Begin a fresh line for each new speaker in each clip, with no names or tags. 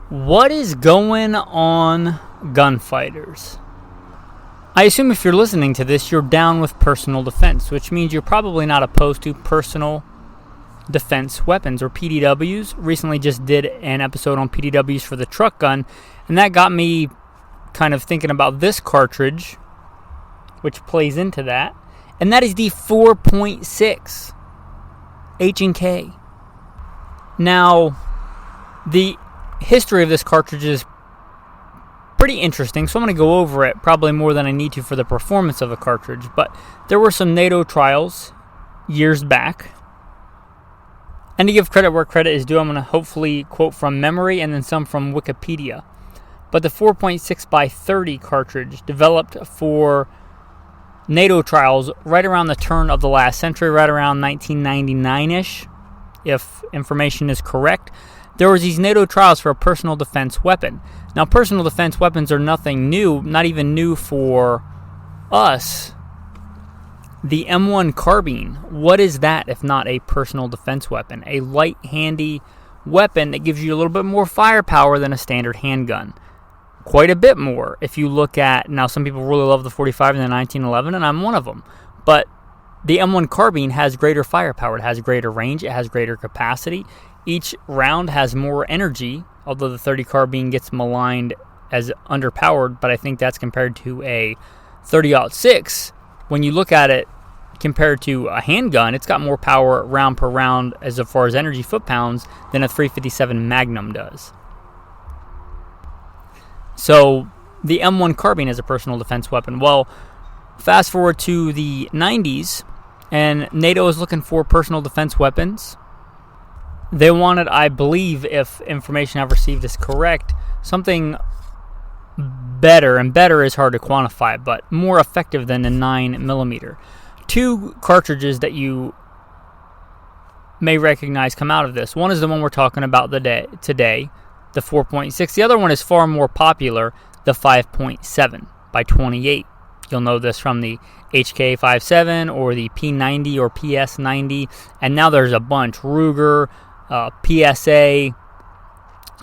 What is going on, gunfighters? I assume if you're listening to this, you're down with personal defense, which means you're probably not opposed to personal defense weapons, or PDWs. Recently just did an episode on PDWs for the truck gun, and that got me kind of thinking about this cartridge, which plays into that, and that is the 4.6 H&K. Now, the history of this cartridge is pretty interesting, so I'm going to go over it probably more than I need to for the performance of the cartridge. But there were some NATO trials years back, and to give credit where credit is due, I'm going to hopefully quote from memory and then some from Wikipedia. But the 4.6x30 cartridge developed for NATO trials right around the turn of the last century, right around 1999-ish, if information is correct. There was these NATO trials for a personal defense weapon. Now, personal defense weapons are nothing new, not even new for us. The M1 carbine, what is that if not a personal defense weapon? A light, handy weapon that gives you a little bit more firepower than a standard handgun. Quite a bit more. If you look at, now some people really love the 45 and the 1911, and I'm one of them. But the M1 carbine has greater firepower. It has greater range. It has greater capacity. Each round has more energy, although the 30 carbine gets maligned as underpowered, but I think that's compared to a 30-06. When you look at it compared to a handgun, it's got more power round per round as far as energy foot-pounds than a 357 Magnum does. So the M1 carbine is a personal defense weapon. Well, fast forward to the 90s, and NATO is looking for personal defense weapons. They wanted, I believe, if information I've received is correct, something better, and better is hard to quantify, but more effective than the 9mm. Two cartridges that you may recognize come out of this. One is the one we're talking about today, the 4.6. The other one is far more popular, the 5.7 by 28. You'll know this from the HK57 or the P90 or PS90, and now there's a bunch. Ruger, PSA,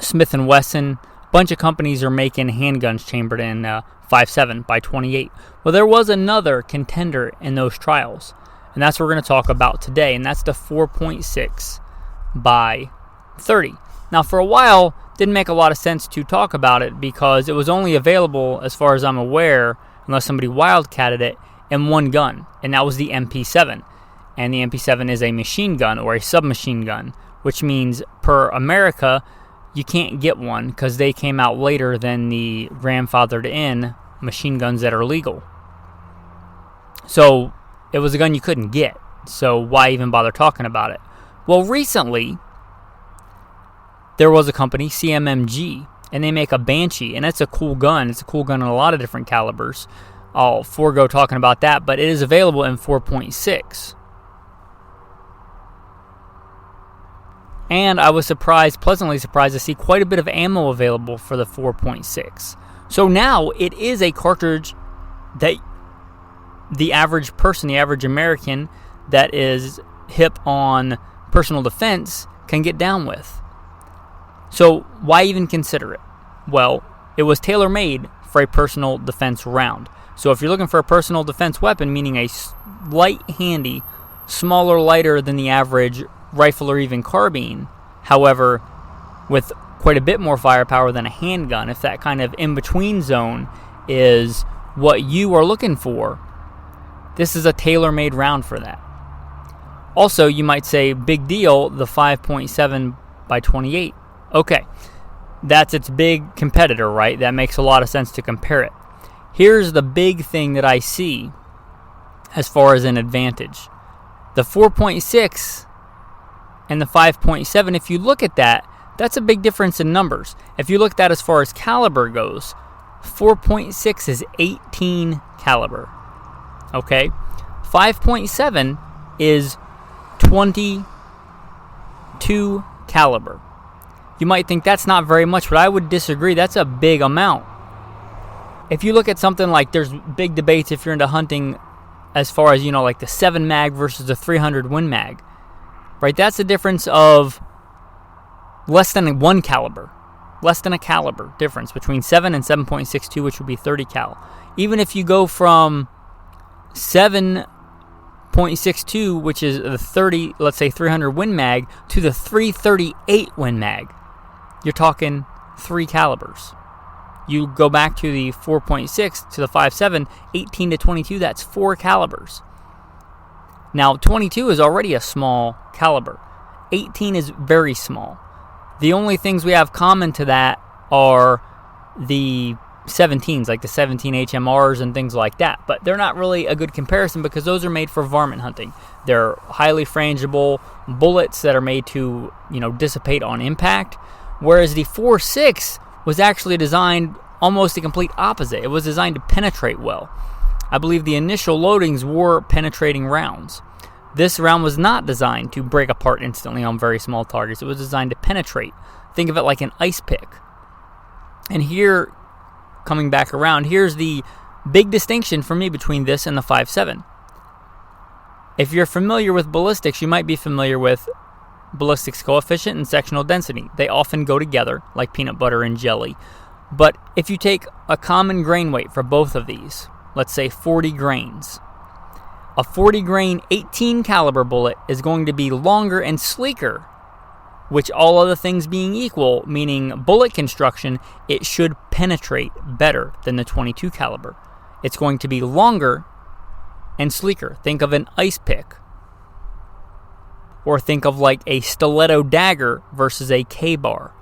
Smith & Wesson, a bunch of companies are making handguns chambered in 5.7 by 28. Well, there was another contender in those trials, and that's what we're going to talk about today, and that's the 4.6 by 30. Now, for a while, didn't make a lot of sense to talk about it because it was only available, as far as I'm aware, unless somebody wildcatted it, in one gun, and that was the MP7. And the MP7 is a machine gun or a submachine gun, which means per America, you can't get one because they came out later than the grandfathered in machine guns that are legal. So it was a gun you couldn't get. So why even bother talking about it? Well, recently, there was a company, CMMG, and they make a Banshee, and it's a cool gun. It's a cool gun in a lot of different calibers. I'll forego talking about that, but it is available in 4.6. And I was pleasantly surprised to see quite a bit of ammo available for the 4.6. So now it is a cartridge that the average person, the average American that is hip on personal defense can get down with. So why even consider it? Well, it was tailor-made for a personal defense round. So if you're looking for a personal defense weapon, meaning a light, handy, smaller, lighter than the average rifle or even carbine, however, with quite a bit more firepower than a handgun, if that kind of in-between zone is what you are looking for, this is a tailor-made round for that. Also, you might say, big deal, the 5.7 by 28. Okay, that's its big competitor, right? That makes a lot of sense to compare it. Here's the big thing that I see as far as an advantage. The 4.6 and the 5.7, if you look at that, that's a big difference in numbers. If you look at that as far as caliber goes, 4.6 is 18 caliber. Okay? 5.7 is 22 caliber. You might think that's not very much, but I would disagree. That's a big amount. If you look at something like, there's big debates if you're into hunting as far as, like the 7 mag versus the 300 Win Mag. Right? That's the difference of less than 1 caliber. less than a caliber difference between 7 and 7.62, which would be 30 cal. Even if you go from 7.62, which is the 30, let's say 300 Win Mag, to the 338 Win Mag, you're talking 3 calibers. You go back to the 4.6 to the 5.7, 18 to 22, that's 4 calibers. Now, 22 is already a small caliber. 18 is very small. The only things we have common to that are the 17s, like the 17 HMRs and things like that. But they're not really a good comparison because those are made for varmint hunting. They're highly frangible bullets that are made to, dissipate on impact. Whereas the 4.6 was actually designed almost the complete opposite. It was designed to penetrate well. I believe the initial loadings were penetrating rounds. This round was not designed to break apart instantly on very small targets. It was designed to penetrate. Think of it like an ice pick. And here, coming back around, here's the big distinction for me between this and the 5.7. If you're familiar with ballistics, you might be familiar with ballistics coefficient and sectional density. They often go together, like peanut butter and jelly. But if you take a common grain weight for both of these, let's say 40 grains, a 40 grain 18 caliber bullet is going to be longer and sleeker, which all other things being equal, meaning bullet construction, it should penetrate better than the 22 caliber. It's going to be longer and sleeker. Think of an ice pick. Or think of like a stiletto dagger versus a K-bar.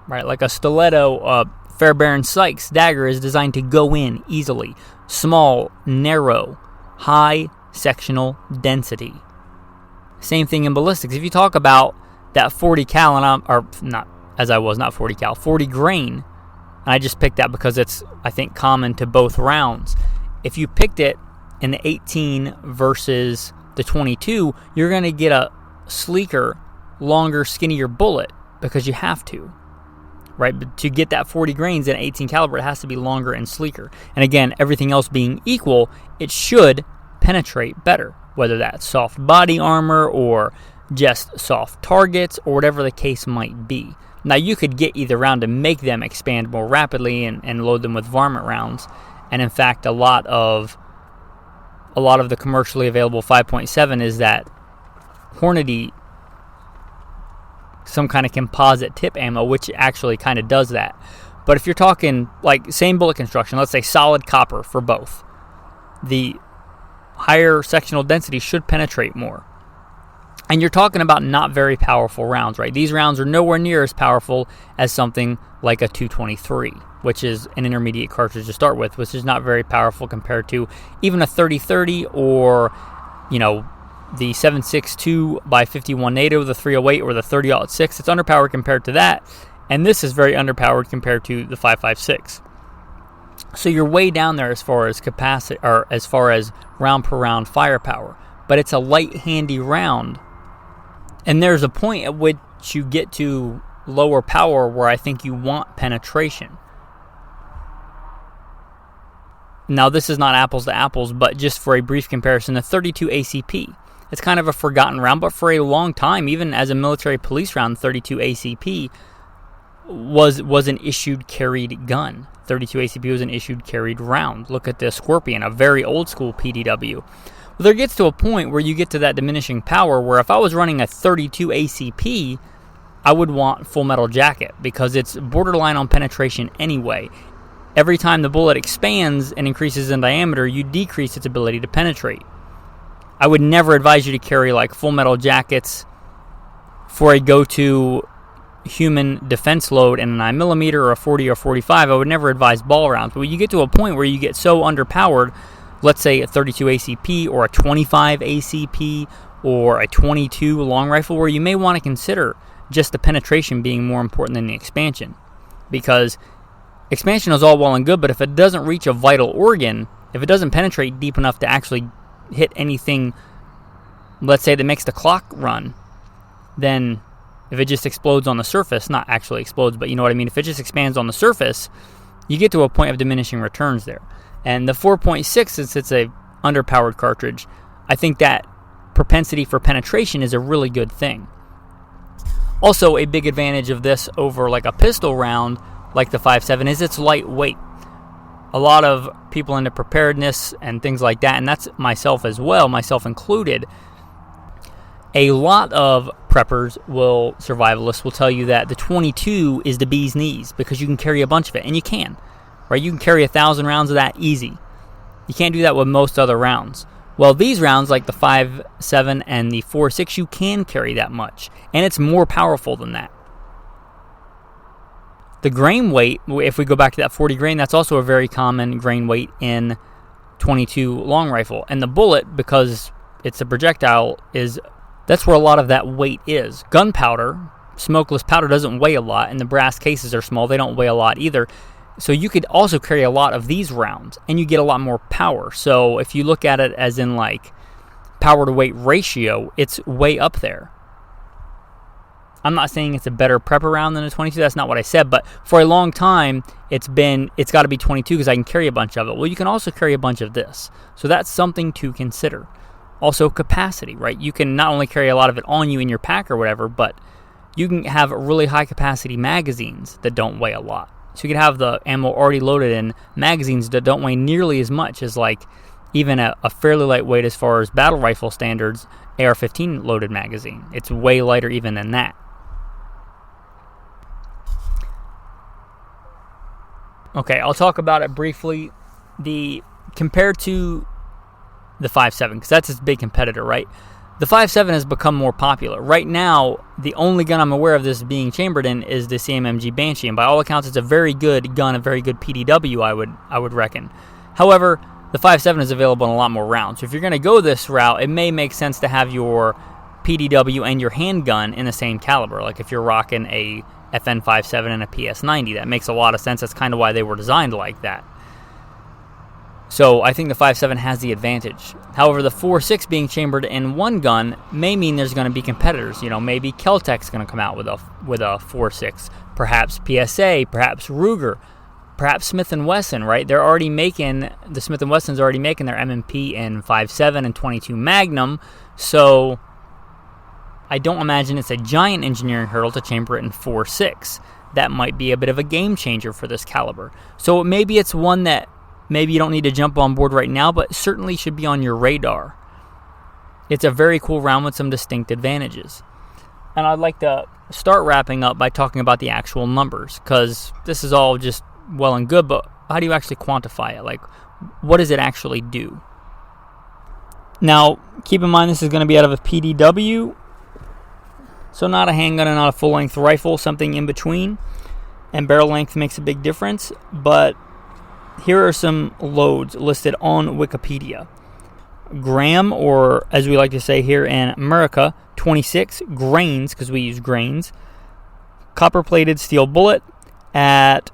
Right, like a stiletto Fairbairn Sykes dagger is designed to go in easily. Small, narrow, high sectional density. Same thing in ballistics. If you talk about that 40 cal, not 40 cal, 40 grain, and I just picked that because it's, I think, common to both rounds. If you picked it in the 18 versus the 22, you're going to get a sleeker, longer, skinnier bullet because you have to. Right, but to get that 40 grains in 18 caliber, it has to be longer and sleeker. And again, everything else being equal, it should penetrate better, whether that's soft body armor or just soft targets or whatever the case might be. Now, you could get either round to make them expand more rapidly and load them with varmint rounds. And in fact, a lot of the commercially available 5.7 is that Hornady, some kind of composite tip ammo, which actually kind of does that. But if you're talking like same bullet construction, let's say solid copper for both, the higher sectional density should penetrate more. And you're talking about not very powerful rounds, right? These rounds are nowhere near as powerful as something like a 223, which is an intermediate cartridge to start with, which is not very powerful compared to even a 30-30 or, the 7.62 by 51 NATO, the 308, or the 30-06. It's underpowered compared to that, and this is very underpowered compared to the 5.56. So you're way down there as far as capacity, or as far as round per round firepower. But it's a light, handy round, and there's a point at which you get to lower power where I think you want penetration. Now, this is not apples to apples, but just for a brief comparison, the 32 ACP. It's kind of a forgotten round, but for a long time, even as a military police round, 32 ACP was an issued carried gun. 32 ACP was an issued carried round. Look at the Scorpion, a very old school PDW. Well, there gets to a point where you get to that diminishing power where if I was running a 32 ACP, I would want full metal jacket because it's borderline on penetration anyway. Every time the bullet expands and increases in diameter, you decrease its ability to penetrate. I would never advise you to carry like full metal jackets for a go-to human defense load in a 9mm or a 40 or 45. I would never advise ball rounds. But when you get to a point where you get so underpowered, let's say a 32 ACP or a 25 ACP or a 22 long rifle, where you may want to consider just the penetration being more important than the expansion. Because expansion is all well and good, but if it doesn't reach a vital organ, if it doesn't penetrate deep enough to actually hit anything, let's say, that makes the clock run, then if it just explodes on the surface, not actually explodes, but you know what I mean, if it just expands on the surface, you get to a point of diminishing returns there. And the 4.6, since it's a underpowered cartridge, I think that propensity for penetration is a really good thing. Also, a big advantage of this over like a pistol round like the 5.7 is it's lightweight. A lot of people into preparedness and things like that, and that's myself as well, myself included. A lot of preppers survivalists will tell you that the 22 is the bee's knees because you can carry a bunch of it, and you can, right? You can carry 1,000 rounds of that easy. You can't do that with most other rounds. Well, these rounds, like the 5.7 and the 4.6, you can carry that much, and it's more powerful than that. The grain weight, if we go back to that 40 grain, that's also a very common grain weight in 22 long rifle. And the bullet, because it's a projectile, that's where a lot of that weight is. Gunpowder, smokeless powder, doesn't weigh a lot, and the brass cases are small. They don't weigh a lot either. So you could also carry a lot of these rounds, and you get a lot more power. So if you look at it as in like power to weight ratio, it's way up there. I'm not saying it's a better prepper round than a 22. That's not what I said. But for a long time, it's got to be 22 because I can carry a bunch of it. Well, you can also carry a bunch of this. So that's something to consider. Also capacity, right? You can not only carry a lot of it on you in your pack or whatever, but you can have really high capacity magazines that don't weigh a lot. So you can have the ammo already loaded in magazines that don't weigh nearly as much as like even a fairly lightweight as far as battle rifle standards AR-15 loaded magazine. It's way lighter even than that. Okay, I'll talk about it briefly. Compared to the 5.7, because that's its big competitor, right? The 5.7 has become more popular. Right now, the only gun I'm aware of this being chambered in is the CMMG Banshee, and by all accounts, it's a very good gun, a very good PDW, I would reckon. However, the 5.7 is available in a lot more rounds. So if you're going to go this route, it may make sense to have your PDW and your handgun in the same caliber. Like if you're rocking a FN 5.7 and a PS90, that makes a lot of sense. That's kind of why they were designed like that. So I think the 5.7 has the advantage. However, the 4.6 being chambered in one gun may mean there's going to be competitors. You know, maybe Kel-Tec's going to come out with a 4.6, perhaps PSA, perhaps Ruger, perhaps Smith & Wesson, right? The Smith & Wesson's already making their M&P in 5.7 and 22 Magnum, so I don't imagine it's a giant engineering hurdle to chamber it in 4.6. That might be a bit of a game changer for this caliber. So maybe it's one that maybe you don't need to jump on board right now, but certainly should be on your radar. It's a very cool round with some distinct advantages. And I'd like to start wrapping up by talking about the actual numbers, because this is all just well and good, but how do you actually quantify it? Like, what does it actually do? Now, keep in mind this is going to be out of a PDW, so not a handgun and not a full-length rifle, something in between. And barrel length makes a big difference, but here are some loads listed on Wikipedia. Gram, or as we like to say here in America, 26 grains, because we use grains. Copper-plated steel bullet at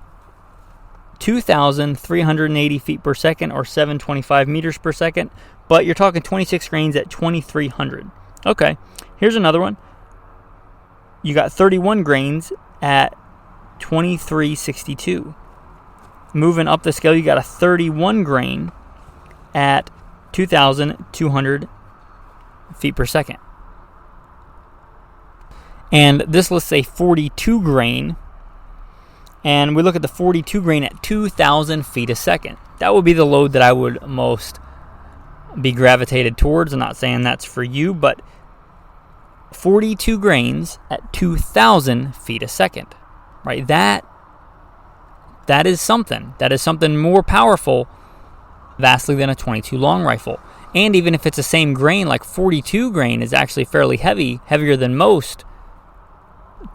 2,380 feet per second, or 725 meters per second. But you're talking 26 grains at 2,300. Okay, here's another one. You got 31 grains at 2,362. Moving up the scale, you got a 31 grain at 2,200 feet per second. And this lists a 42 grain, and we look at the 42 grain at 2,000 feet a second. That would be the load that I would most be gravitated towards. I'm not saying that's for you, but 42 grains at 2,000 feet a second, right? That is something. That is something more powerful vastly than a 22 long rifle. And even if it's the same grain, like 42 grain is actually fairly heavy, heavier than most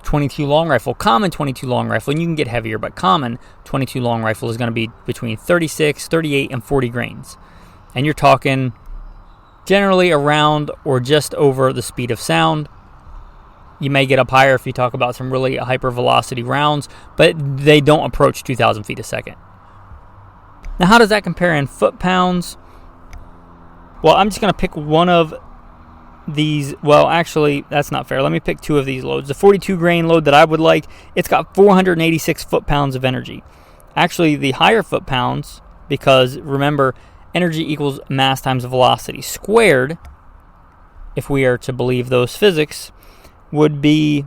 22 long rifle, common 22 long rifle, and you can get heavier, but common 22 long rifle is going to be between 36, 38, and 40 grains. And you're talking generally around or just over the speed of sound. You may get up higher if you talk about some really hypervelocity rounds, but they don't approach 2,000 feet a second. Now, how does that compare in foot-pounds? Well, I'm just going to pick one of these. Well, actually, that's not fair. Let me pick two of these loads. The 42 grain load that I would like, it's got 486 foot-pounds of energy. Actually, the higher foot-pounds, because remember, energy equals mass times velocity squared, if we are to believe those physics, would be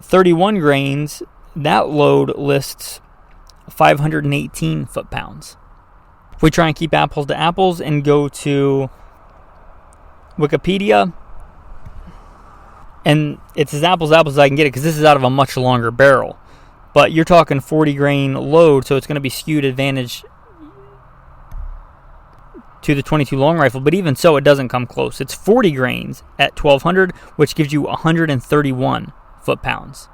31 grains, that load lists 518 foot-pounds. If we try and keep apples to apples and go to Wikipedia, and it's as apples to apples as I can get it because this is out of a much longer barrel. But you're talking 40 grain load, so it's going to be skewed advantage to the 22 long rifle. But even so, it doesn't come close. It's 40 grains at 1200, which gives you 131 foot-pounds.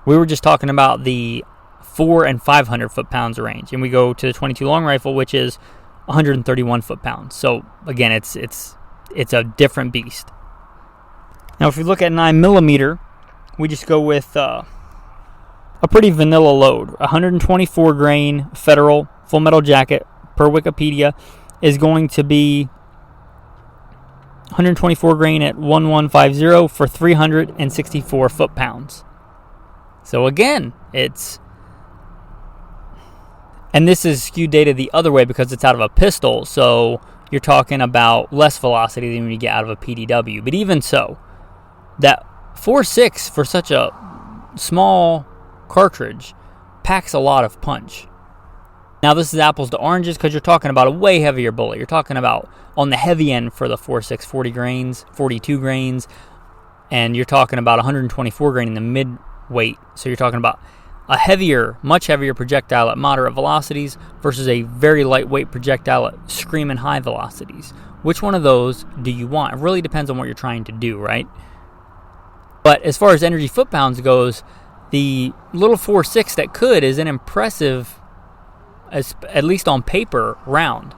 We were just talking about the 400 and 500 foot-pounds range, and we go to the 22 long rifle, which is 131 foot-pounds. So again, it's a different beast. Now, if we look at 9mm, we just go with a pretty vanilla load. 124 grain Federal full metal jacket per Wikipedia is going to be 124 grain at 1150 for 364 foot-pounds. So again, and this is skewed data the other way because it's out of a pistol, so you're talking about less velocity than you get out of a PDW. But even so, that 4.6 for such a small cartridge packs a lot of punch. Now this is apples to oranges because you're talking about a way heavier bullet. You're talking about on the heavy end for the 4.6, 40 grains, 42 grains, and you're talking about 124 grain in the mid-weight. So you're talking about a heavier, much heavier projectile at moderate velocities versus a very lightweight projectile at screaming high velocities. Which one of those do you want? It really depends on what you're trying to do, right? But as far as energy foot-pounds goes, the little 4.6 that could is an impressive, at least on paper, round.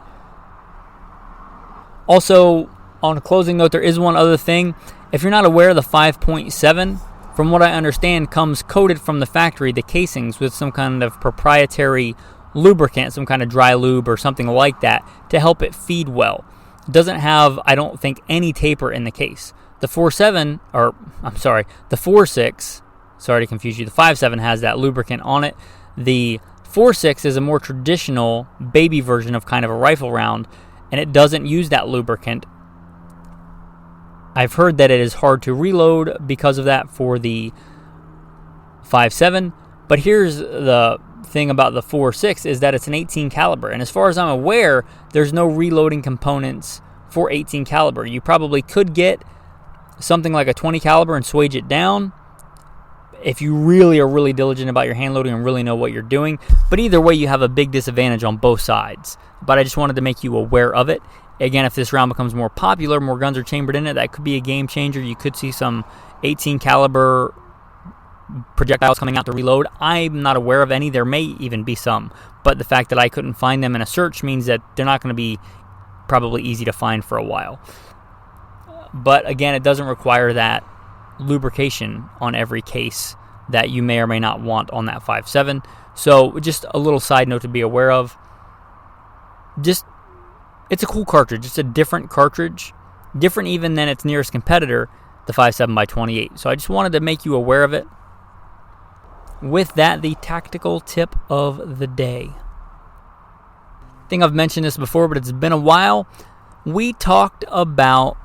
Also, on a closing note, there is one other thing. If you're not aware, the 5.7, from what I understand, comes coated from the factory, the casings, with some kind of proprietary lubricant, some kind of dry lube or something like that, to help it feed well. It doesn't have, I don't think, any taper in the case. The 4.6, sorry to confuse you, the 5.7 has that lubricant on it. The 4.6 is a more traditional baby version of kind of a rifle round, and it doesn't use that lubricant. I've heard that it is hard to reload because of that for the 5.7, but here's the thing about the 4.6 is that it's an 18 caliber, and as far as I'm aware, there's no reloading components for 18 caliber. You probably could get something like a 20 caliber and swage it down if you really are really diligent about your hand loading and really know what you're doing. But either way, you have a big disadvantage on both sides. But I just wanted to make you aware of it. Again, if this round becomes more popular, more guns are chambered in it, that could be a game changer. You could see some 18 caliber projectiles coming out to reload. I'm not aware of any. There may even be some. But the fact that I couldn't find them in a search means that they're not going to be probably easy to find for a while. But again, it doesn't require that lubrication on every case that you may or may not want on that 5.7. So just a little side note to be aware of. It's a cool cartridge. It's a different cartridge. Different even than its nearest competitor, the 5.7x28. So I just wanted to make you aware of it. With that, the tactical tip of the day. I think I've mentioned this before, but it's been a while. We talked about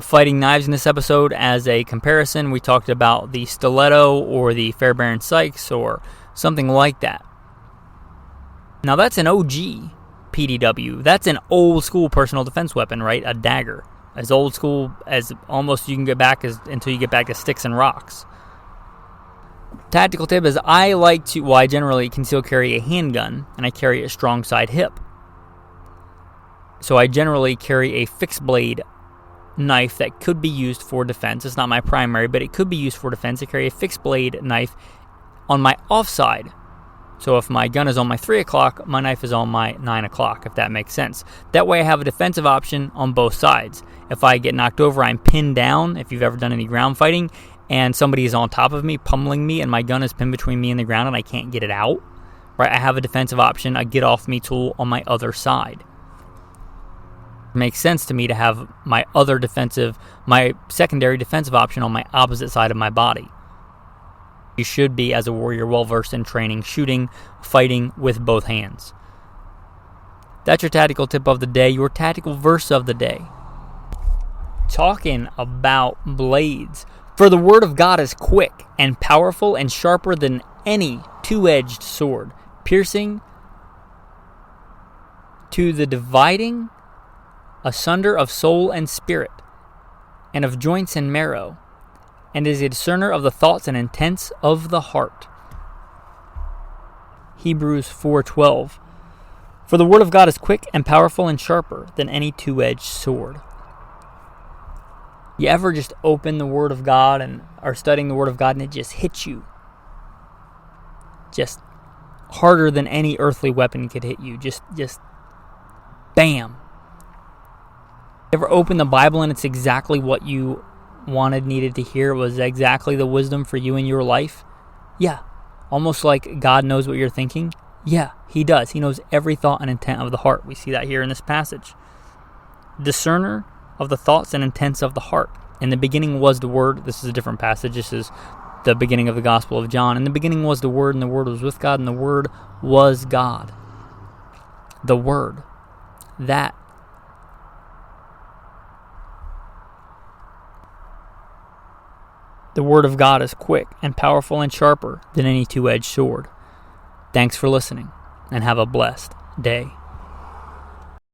fighting knives in this episode as a comparison. We talked about the stiletto or the Fairbairn Sykes or something like that. Now that's an OG PDW. That's an old school personal defense weapon, right? A dagger. As old school as almost you can get back until you get back to sticks and rocks. Tactical tip is I generally conceal carry a handgun and I carry a strong side hip. So I generally carry a fixed blade knife that could be used for defense. It's not my primary, but it could be used for defense. I carry a fixed blade knife on my offside. So if my gun is on my 3 o'clock, my knife is on my 9 o'clock, if that makes sense. That way I have a defensive option on both sides. If I get knocked over, I'm pinned down, if you've ever done any ground fighting, and somebody is on top of me, pummeling me, and my gun is pinned between me and the ground and I can't get it out, right? I have a defensive option, a get-off-me tool on my other side. It makes sense to me to have my secondary defensive option on my opposite side of my body. You should be, as a warrior, well-versed in training, shooting, fighting with both hands. That's your tactical tip of the day, your tactical verse of the day. talking about blades. For the word of God is quick and powerful and sharper than any two-edged sword, piercing to the dividing asunder of soul and spirit, and of joints and marrow, and is a discerner of the thoughts and intents of the heart. Hebrews 4:12. For the word of God is quick and powerful and sharper than any two-edged sword. You ever just open the word of God and are studying the word of God and it just hits you? Just harder than any earthly weapon could hit you. Just bam. Ever open the Bible and it's exactly what you needed to hear? It was exactly the wisdom for you in your life? Yeah. Almost like God knows what you're thinking? Yeah, He does. He knows every thought and intent of the heart. We see that here in this passage. Discerner of the thoughts and intents of the heart. In the beginning was the Word. This is a different passage. This is the beginning of the Gospel of John. In the beginning was the Word, and the Word was with God, and the Word was God. The Word. That. The Word of God is quick and powerful and sharper than any two-edged sword. Thanks for listening, and have a blessed day.